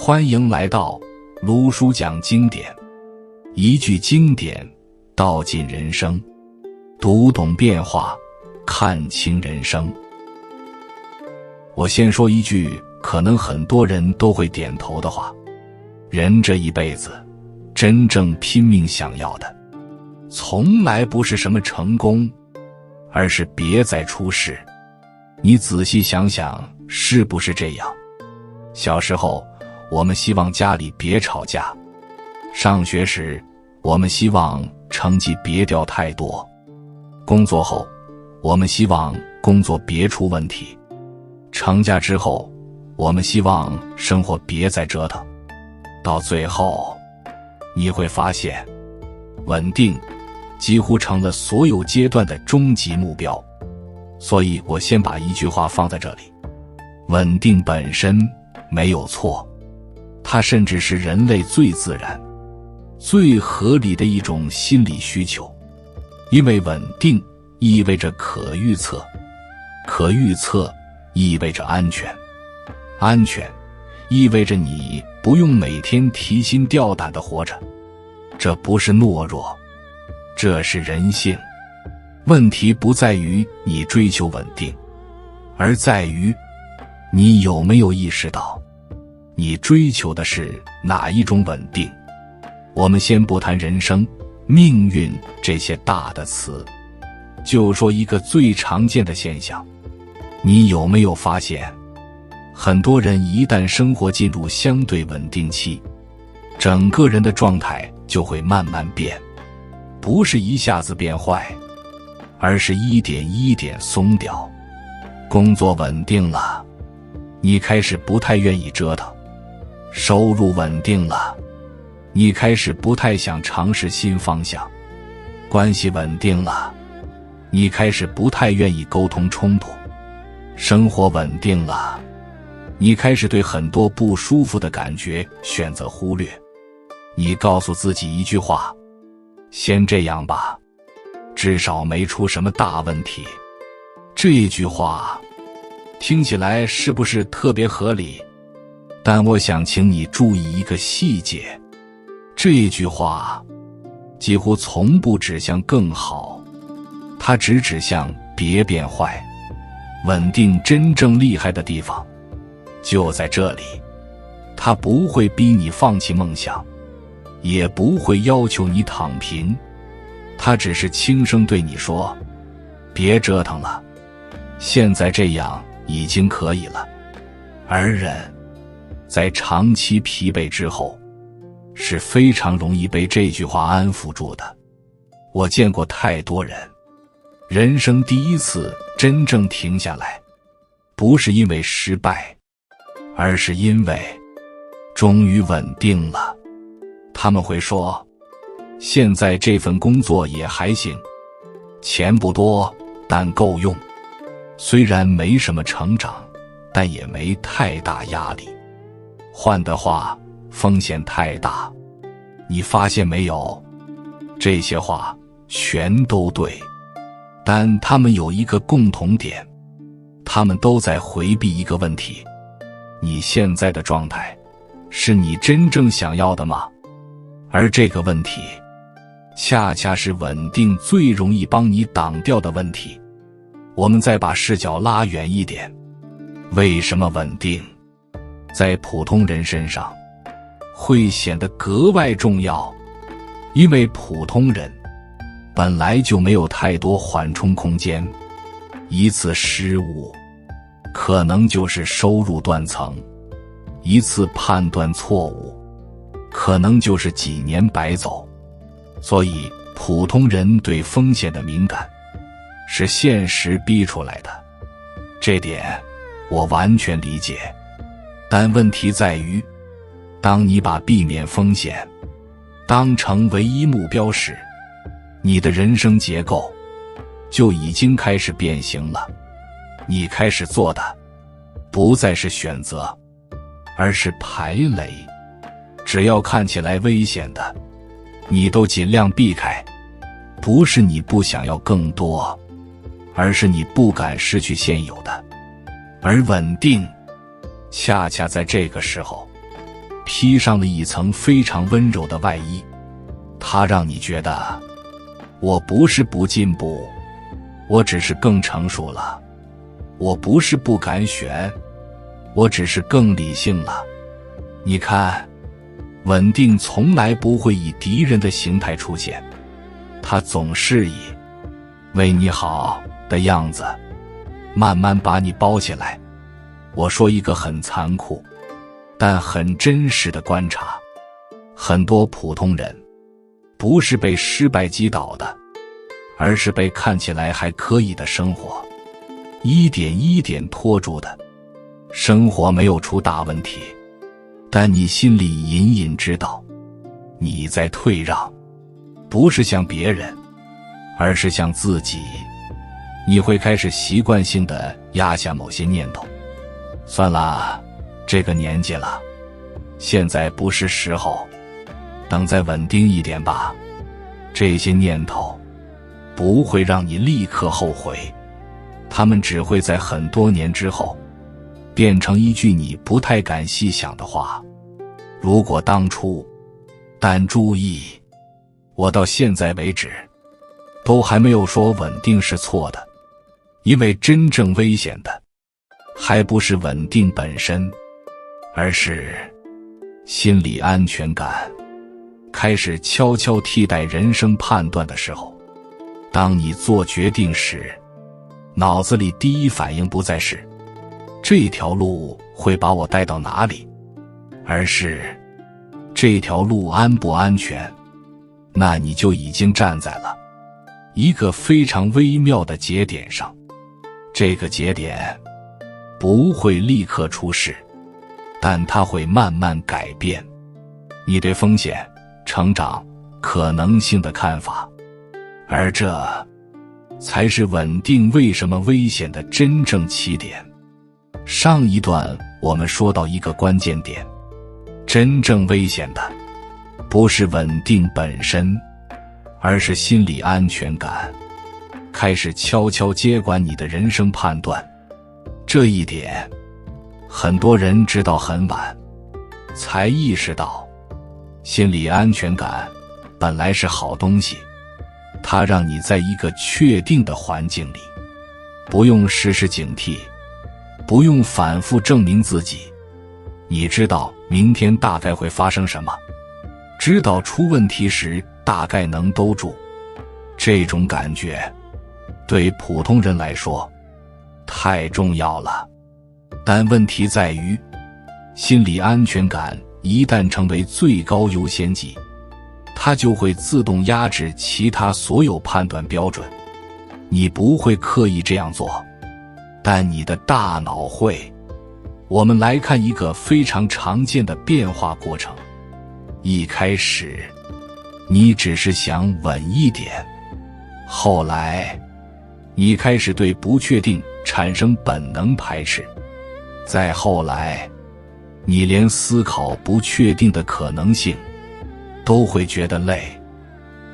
欢迎来到卢叔讲经典，一句经典道尽人生，读懂变化，看清人生。我先说一句可能很多人都会点头的话，人这一辈子真正拼命想要的从来不是什么成功，而是别再出事。你仔细想想是不是这样？小时候我们希望家里别吵架，上学时我们希望成绩别掉太多，工作后我们希望工作别出问题，成家之后我们希望生活别再折腾。到最后你会发现，稳定几乎成了所有阶段的终极目标。所以我先把一句话放在这里，稳定本身没有错，它甚至是人类最自然最合理的一种心理需求。因为稳定意味着可预测，可预测意味着安全，安全意味着你不用每天提心吊胆地活着。这不是懦弱，这是人性。问题不在于你追求稳定，而在于你有没有意识到你追求的是哪一种稳定。我们先不谈人生、命运这些大的词，就说一个最常见的现象，你有没有发现，很多人一旦生活进入相对稳定期，整个人的状态就会慢慢变，不是一下子变坏，而是一点一点松掉。工作稳定了，你开始不太愿意折腾；收入稳定了，你开始不太想尝试新方向；关系稳定了，你开始不太愿意沟通冲突；生活稳定了，你开始对很多不舒服的感觉选择忽略。你告诉自己一句话，先这样吧，至少没出什么大问题。这句话听起来是不是特别合理？但我想请你注意一个细节，这句话几乎从不指向更好，它只指向别变坏。稳定真正厉害的地方就在这里，它不会逼你放弃梦想，也不会要求你躺平，他只是轻声对你说，别折腾了，现在这样已经可以了。而人在长期疲惫之后是非常容易被这句话安抚住的。我见过太多人，人生第一次真正停下来，不是因为失败，而是因为终于稳定了。他们会说，现在这份工作也还行，钱不多，但够用。虽然没什么成长，但也没太大压力。换的话，风险太大。你发现没有？这些话全都对，但他们有一个共同点，他们都在回避一个问题：你现在的状态是你真正想要的吗？而这个问题恰恰是稳定最容易帮你挡掉的问题。我们再把视角拉远一点，为什么稳定在普通人身上会显得格外重要？因为普通人本来就没有太多缓冲空间，一次失误可能就是收入断层，一次判断错误可能就是几年白走。所以普通人对风险的敏感是现实逼出来的，这点我完全理解。但问题在于，当你把避免风险当成唯一目标时，你的人生结构就已经开始变形了。你开始做的不再是选择，而是排雷。只要看起来危险的，你都尽量避开。不是你不想要更多，而是你不敢失去现有的。而稳定恰恰在这个时候披上了一层非常温柔的外衣，它让你觉得我不是不进步，我只是更成熟了；我不是不敢选，我只是更理性了。你看，稳定从来不会以敌人的形态出现，它总是以为你好的样子慢慢把你包起来。我说一个很残酷但很真实的观察，很多普通人不是被失败击倒的，而是被看起来还可以的生活一点一点拖住的。生活没有出大问题，但你心里隐隐知道你在退让，不是向别人，而是向自己。你会开始习惯性地压下某些念头，算了，这个年纪了，现在不是时候，等再稳定一点吧。这些念头不会让你立刻后悔，他们只会在很多年之后变成一句你不太敢细想的话。如果当初，但注意，我到现在为止都还没有说稳定是错的，因为真正危险的还不是稳定本身，而是心理安全感开始悄悄替代人生判断的时候。当你做决定时，脑子里第一反应不再是这条路会把我带到哪里，而是这条路安不安全。那你就已经站在了一个非常微妙的节点上，这个节点不会立刻出事，但它会慢慢改变你对风险、成长、可能性的看法，而这才是稳定为什么危险的真正起点。上一段我们说到一个关键点，真正危险的不是稳定本身，而是心理安全感开始悄悄接管你的人生判断。这一点很多人直到很晚才意识到，心理安全感本来是好东西，它让你在一个确定的环境里，不用时时警惕，不用反复证明自己，你知道明天大概会发生什么，知道出问题时大概能兜住。这种感觉对普通人来说太重要了，但问题在于，心理安全感一旦成为最高优先级，它就会自动压制其他所有判断标准。你不会刻意这样做，但你的大脑会。我们来看一个非常常见的变化过程。一开始，你只是想稳一点，后来，你开始对不确定产生本能排斥，再后来，你连思考不确定的可能性都会觉得累。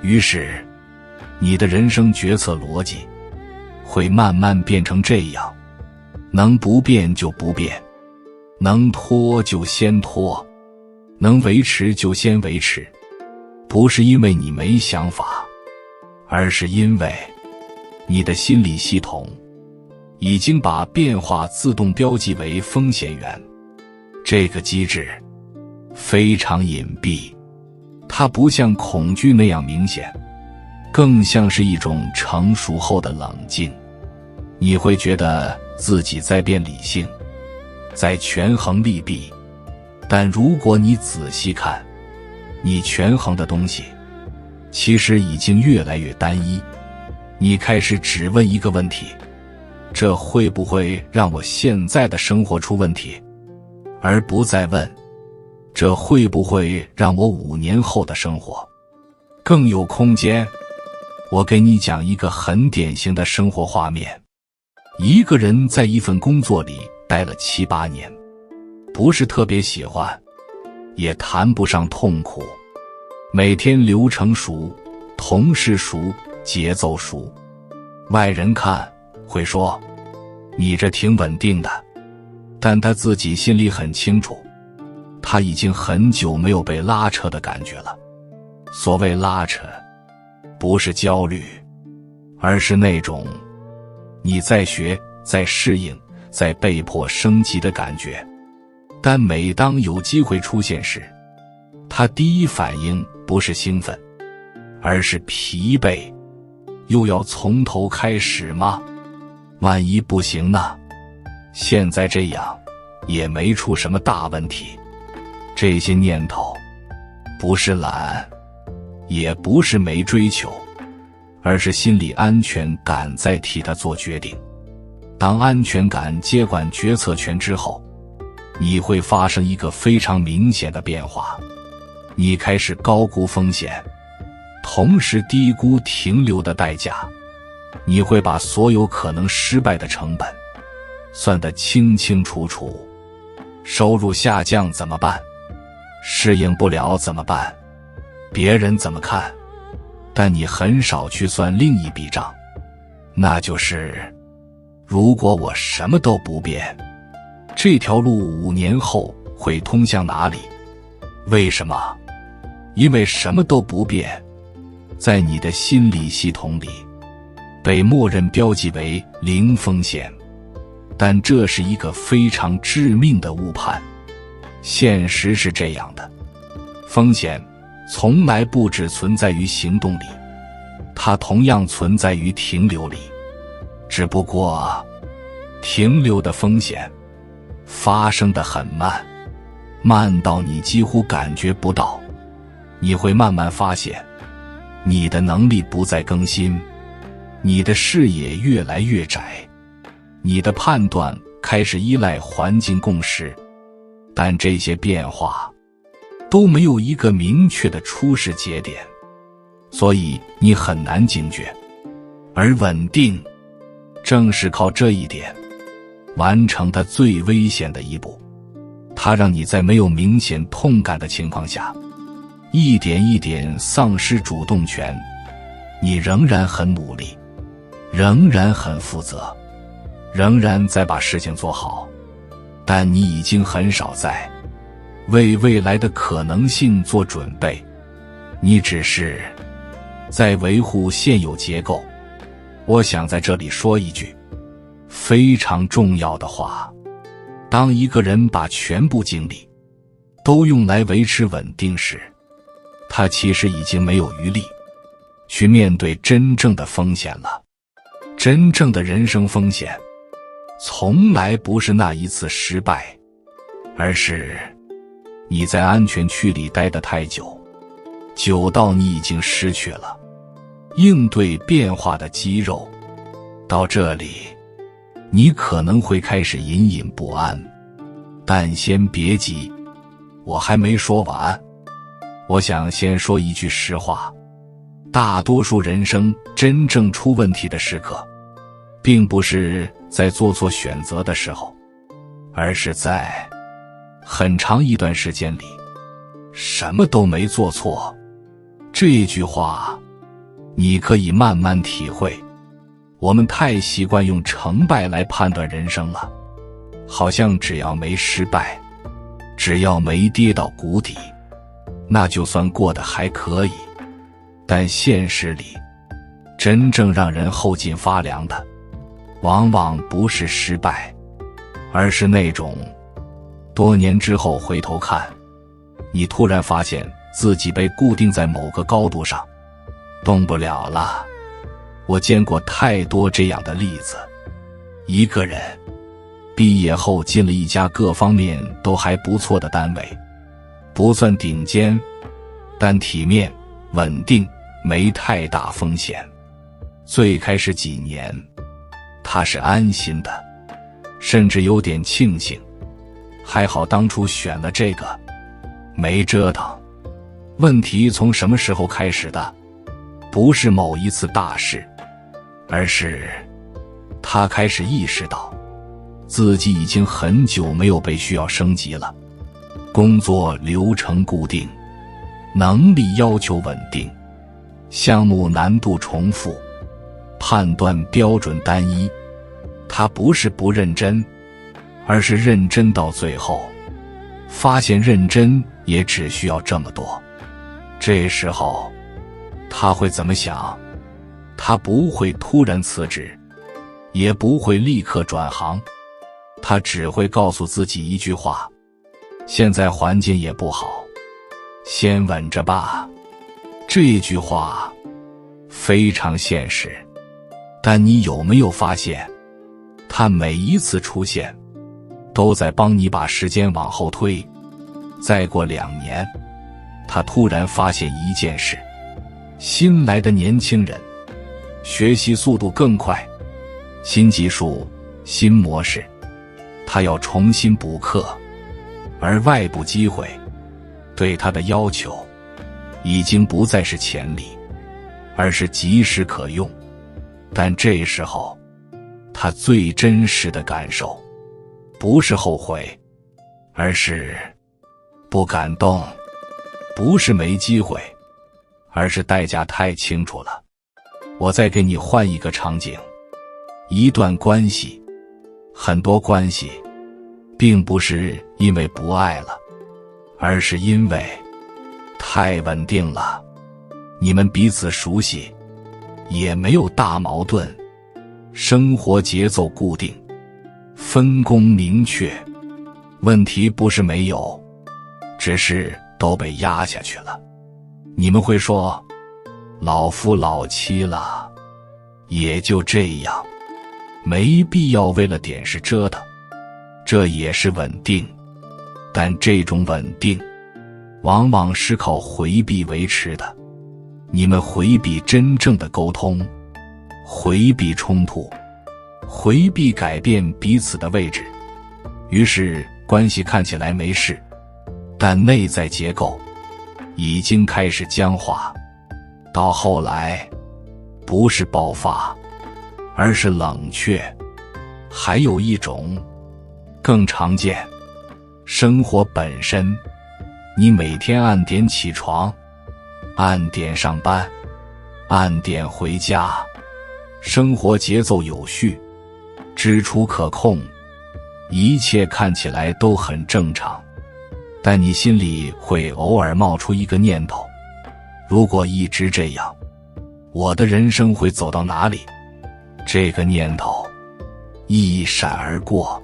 于是，你的人生决策逻辑会慢慢变成这样：能不变就不变，能拖就先拖，能维持就先维持。不是因为你没想法，而是因为你的心理系统已经把变化自动标记为风险源。这个机制非常隐蔽，它不像恐惧那样明显，更像是一种成熟后的冷静。你会觉得自己在变理性，在权衡利弊，但如果你仔细看，你权衡的东西其实已经越来越单一。你开始只问一个问题：这会不会让我现在的生活出问题？而不再问这会不会让我5年后的生活更有空间。我给你讲一个很典型的生活画面。一个人在一份工作里待了7、8年，不是特别喜欢，也谈不上痛苦，每天流程熟，同事熟，节奏熟。外人看会说你这挺稳定的，但他自己心里很清楚，他已经很久没有被拉扯的感觉了。所谓拉扯，不是焦虑，而是那种你在学、在适应、在被迫升级的感觉。但每当有机会出现时，他第一反应不是兴奋，而是疲惫。又要从头开始吗？万一不行呢？现在这样也没出什么大问题。这些念头不是懒，也不是没追求，而是心理安全感在替他做决定。当安全感接管决策权之后，你会发生一个非常明显的变化。你开始高估风险，同时低估停留的代价。你会把所有可能失败的成本算得清清楚楚。收入下降怎么办？适应不了怎么办？别人怎么看？但你很少去算另一笔账，那就是如果我什么都不变，这条路5年后会通向哪里？为什么？因为什么都不变，在你的心理系统里被默认标记为零风险，但这是一个非常致命的误判。现实是这样的，风险从来不只存在于行动里，它同样存在于停留里。只不过停留的风险发生得很慢，慢到你几乎感觉不到。你会慢慢发现，你的能力不再更新，你的视野越来越窄，你的判断开始依赖环境共识。但这些变化都没有一个明确的初始节点，所以你很难警觉。而稳定正是靠这一点完成它最危险的一步。它让你在没有明显痛感的情况下，一点一点丧失主动权。你仍然很努力，仍然很负责，仍然在把事情做好，但你已经很少在为未来的可能性做准备，你只是在维护现有结构。我想在这里说一句非常重要的话，当一个人把全部精力都用来维持稳定时，他其实已经没有余力去面对真正的风险了。真正的人生风险从来不是那一次失败，而是你在安全区里待得太久，久到你已经失去了应对变化的肌肉。到这里，你可能会开始隐隐不安，但先别急，我还没说完。我想先说一句实话，大多数人生真正出问题的时刻，并不是在做错选择的时候，而是在很长一段时间里什么都没做错。这句话你可以慢慢体会。我们太习惯用成败来判断人生了，好像只要没失败，只要没跌到谷底，那就算过得还可以。但现实里，真正让人后劲发凉的，往往不是失败，而是那种多年之后回头看，你突然发现自己被固定在某个高度上，动不了了。我见过太多这样的例子。一个人毕业后进了一家各方面都还不错的单位，不算顶尖，但体面、稳定，没太大风险。最开始几年，他是安心的，甚至有点庆幸，还好当初选了这个，没折腾。问题从什么时候开始的？不是某一次大事，而是他开始意识到自己已经很久没有被需要升级了。工作流程固定，能力要求稳定，项目难度重复，判断标准单一。他不是不认真，而是认真到最后发现认真也只需要这么多。这时候他会怎么想？他不会突然辞职，也不会立刻转行，他只会告诉自己一句话：现在环境也不好，先稳着吧。这句话非常现实，但你有没有发现，它每一次出现都在帮你把时间往后推。再过2年，他突然发现一件事：新来的年轻人学习速度更快，新技术、新模式，他要重新补课，而外部机会对他的要求已经不再是潜力，而是即时可用。但这时候他最真实的感受不是后悔，而是不感动；不是没机会，而是代价太清楚了。我再给你换一个场景，一段关系，很多关系并不是因为不爱了，而是因为太稳定了。你们彼此熟悉，也没有大矛盾，生活节奏固定，分工明确。问题不是没有，只是都被压下去了。你们会说，老夫老妻了，也就这样，没必要为了点事折腾。这也是稳定，但这种稳定往往是靠回避维持的。你们回避真正的沟通，回避冲突，回避改变彼此的位置，于是关系看起来没事，但内在结构已经开始僵化。到后来，不是爆发，而是冷却。还有一种更常见，生活本身，你每天按点起床，按点上班，按点回家，生活节奏有序，支出可控，一切看起来都很正常。但你心里会偶尔冒出一个念头，如果一直这样，我的人生会走到哪里？这个念头一闪而过，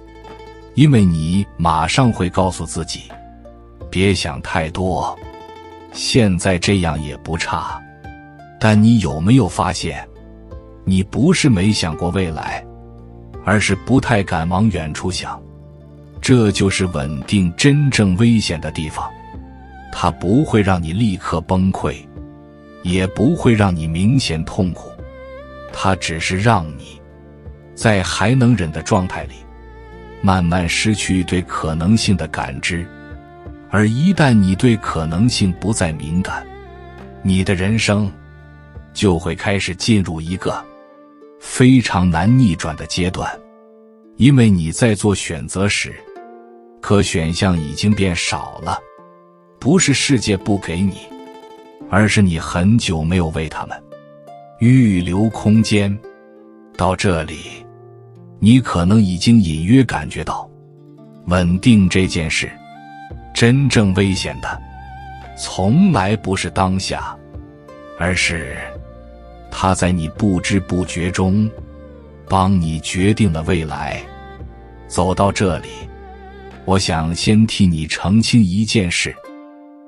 因为你马上会告诉自己，别想太多，现在这样也不差。但你有没有发现，你不是没想过未来，而是不太敢往远处想。这就是稳定真正危险的地方，它不会让你立刻崩溃，也不会让你明显痛苦，它只是让你在还能忍的状态里，慢慢失去对可能性的感知。而一旦你对可能性不再敏感，你的人生就会开始进入一个非常难逆转的阶段。因为你在做选择时，可选项已经变少了，不是世界不给你，而是你很久没有为他们预留空间。到这里，你可能已经隐约感觉到，稳定这件事真正危险的从来不是当下，而是它在你不知不觉中帮你决定了未来。走到这里，我想先替你澄清一件事，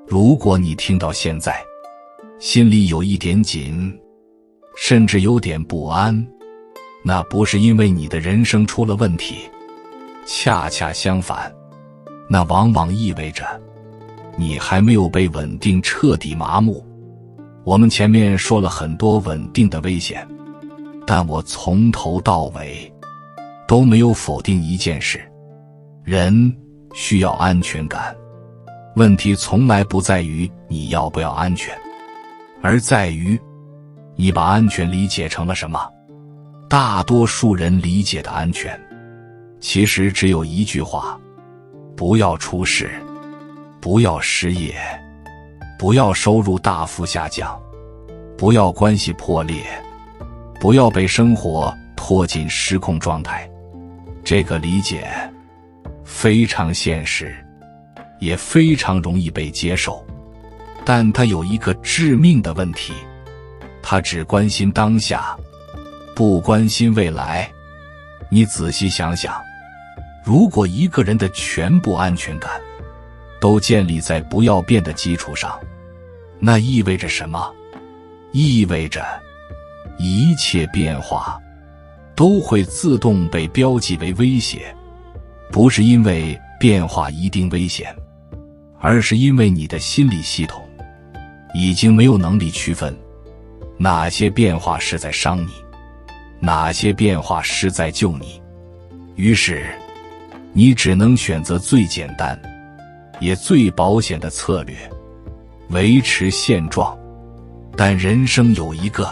如果你听到现在心里有一点紧，甚至有点不安，那不是因为你的人生出了问题，恰恰相反，那往往意味着你还没有被稳定彻底麻木。我们前面说了很多稳定的危险，但我从头到尾都没有否定一件事：人需要安全感。问题从来不在于你要不要安全，而在于你把安全理解成了什么。大多数人理解的安全，其实只有一句话：不要出事，不要失业，不要收入大幅下降，不要关系破裂，不要被生活拖进失控状态。这个理解非常现实，也非常容易被接受。但它有一个致命的问题，它只关心当下，不关心未来。你仔细想想，如果一个人的全部安全感都建立在不要变的基础上，那意味着什么？意味着一切变化都会自动被标记为威胁，不是因为变化一定危险，而是因为你的心理系统已经没有能力区分哪些变化是在伤你，哪些变化是在救你。于是你只能选择最简单也最保险的策略，维持现状。但人生有一个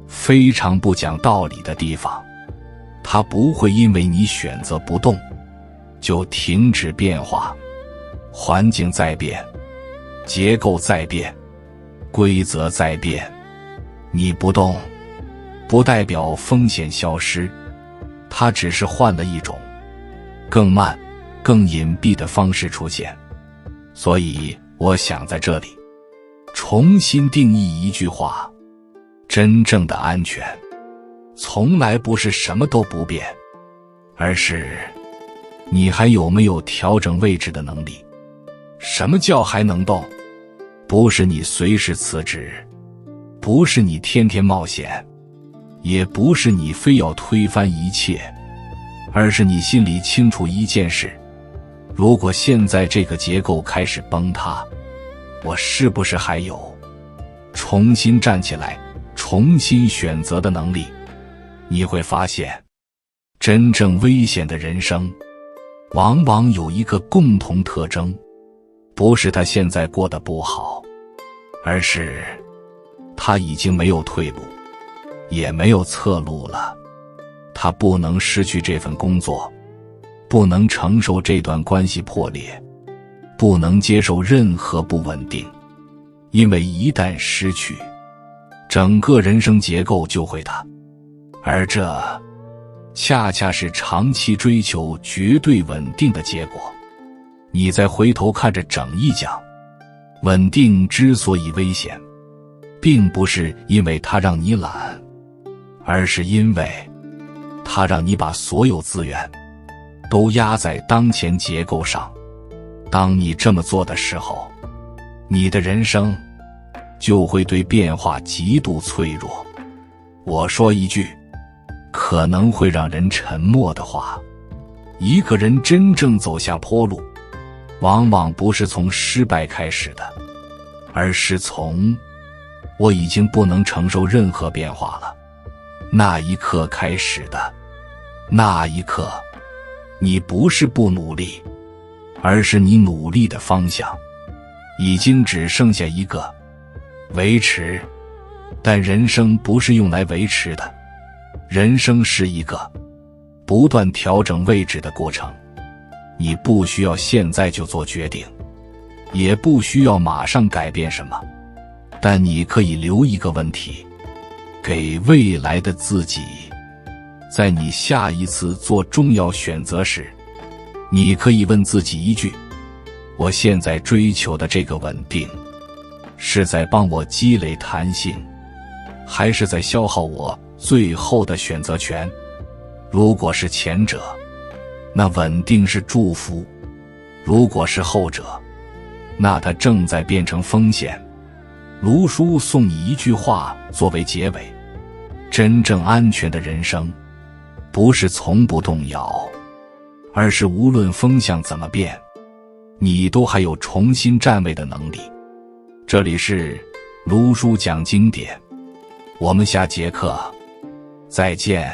非常不讲道理的地方，它不会因为你选择不动就停止变化。环境在变，结构在变，规则在变，你不动不代表风险消失，它只是换了一种更慢更隐蔽的方式出现。所以我想在这里重新定义一句话，真正的安全从来不是什么都不变，而是你还有没有调整位置的能力。什么叫还能动？不是你随时辞职，不是你天天冒险，也不是你非要推翻一切，而是你心里清楚一件事，如果现在这个结构开始崩塌，我是不是还有重新站起来重新选择的能力？你会发现，真正危险的人生往往有一个共同特征，不是他现在过得不好，而是他已经没有退路，也没有侧路了。他不能失去这份工作，不能承受这段关系破裂，不能接受任何不稳定，因为一旦失去，整个人生结构就会塌。而这恰恰是长期追求绝对稳定的结果。你再回头看着整一讲，稳定之所以危险，并不是因为它让你懒，而是因为它让你把所有资源都压在当前结构上。当你这么做的时候，你的人生就会对变化极度脆弱。我说一句可能会让人沉默的话，一个人真正走下坡路，往往不是从失败开始的，而是从我已经不能承受任何变化了那一刻开始的。那一刻，你不是不努力，而是你努力的方向已经只剩下一个：维持。但人生不是用来维持的，人生是一个不断调整位置的过程。你不需要现在就做决定，也不需要马上改变什么，但你可以留一个问题给未来的自己。在你下一次做重要选择时，你可以问自己一句：我现在追求的这个稳定，是在帮我积累弹性，还是在消耗我最后的选择权？如果是前者，那稳定是祝福；如果是后者，那它正在变成风险。卢叔送你一句话作为结尾：真正安全的人生，不是从不动摇，而是无论风向怎么变，你都还有重新站位的能力。这里是卢叔讲经典，我们下节课再见。